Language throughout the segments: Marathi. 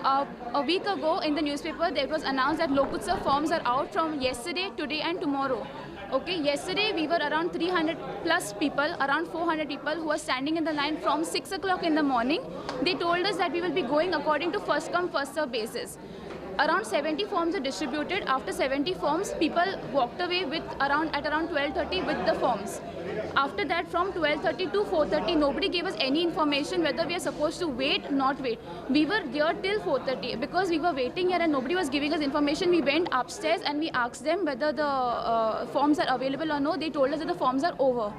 A week ago in the newspaper, there was announced that Lokutsav forms are out from yesterday, today, and tomorrow. Okay, yesterday we were around 300 plus people, around 400 people who were standing in the line from 6 o'clock in the morning. They told us that we will be going according to first come, first serve basis. Around 70 forms are distributed. After 70 forms, people walked away with at around 12:30 with the forms. After that, from 12:30 to 4:30, nobody gave us any information whether we are supposed to wait, not wait. We were here till 4:30 because we were waiting here and nobody was giving us information. We went upstairs and we asked them whether the forms are available or no. They told us that the forms are over.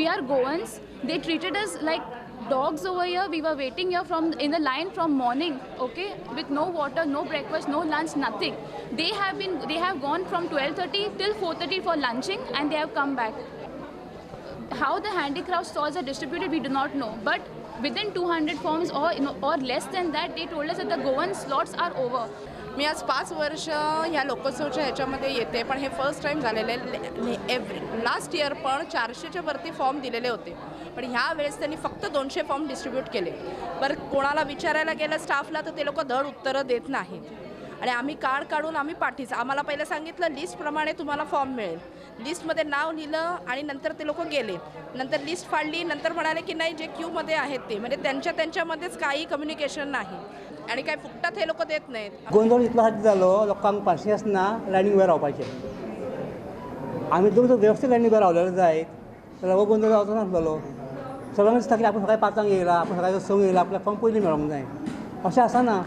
We are Goans. They treated us like dogs over here. We were waiting here in the line from morning, okay, with no water, no breakfast, no lunch, nothing. They have gone from 12:30 till 4:30 for lunching and they have come back. How the handicraft stalls are distributed, we do not know. But within 200 forms or less than that, they told us that the Goan slots are over. मी आज 5 वर्ष ह्या लोकोत्सवच्या ह्याच्यामध्ये येते, पण हे फर्स्ट टाईम झालेलं आहे. लास्ट इयर पण 400च्या वरती फॉर्म दिलेले होते, पण ह्या वेळेस त्यांनी फक्त 200 फॉर्म डिस्ट्रीब्यूट केले. बरं कोणाला विचारायला गेलं स्टाफला तर ते लोक धड उत्तरं देत नाहीत. आणि आम्ही कार्ड काढून आम्ही पाठीचं आम्हाला पहिलं सांगितलं लिस्टप्रमाणे तुम्हाला फॉर्म मिळेल. लिस्टमध्ये नाव लिहिलं आणि नंतर ते लोक गेले. नंतर लिस्ट फाडली, नंतर म्हणाले की नाही जे क्यूमध्ये आहेत ते म्हणजे त्यांच्यामध्येच काही कम्युनिकेशन नाही आणि काय फुकटात हे लोक देत नाहीत. गोंधळ इतलो जालो लोकांक पार्सी आसना लायनीक उबे रावपाचें. आमी जर वेवस्थीत लायनीक उबे रावलेले जायत जाल्यार हो गोंधळ जावचो नासलो. सगळ्यांक दिसता की आपूण सकाळीं 5 येयला, आपूण सकाळीं 6 येयला, आपल्याक फॉर्म पयलीं मेळोंक जाय अशें आसना.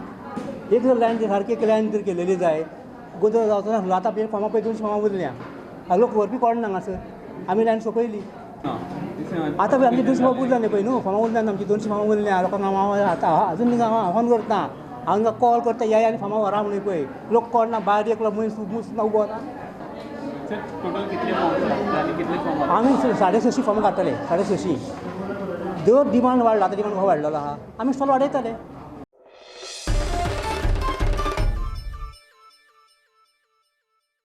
एक जर लायन सारकी एक लायन जर केलेली जाय गोंधळ जावचो नासलो. आतां आपली फॉर्मा पळय 200 फॉर्मां उरल्या, लोक व्हरपी कोण हांगासर. आमी लायन सोंपयली. आतां पळय आमची 200 फॉर्म उरल्या न्ही पळय न्हू, फॉर्मां उरल्या आमची 200 फॉर्मां उरल्या. लोकांक हांव आतां अजून हांव फोन करता, हांगा कॉल करता या आनी फॉर्मां व्हरा म्हणून पळय. लोक कोण ना, भायर एकलो मनीस उबो ना. आमी 650 फॉर्मां काडटले, 650. जर डिमांड वाडला, आतां डिमांड हो वाडलेलो आहा, आमी स्टॉल वाडयतले.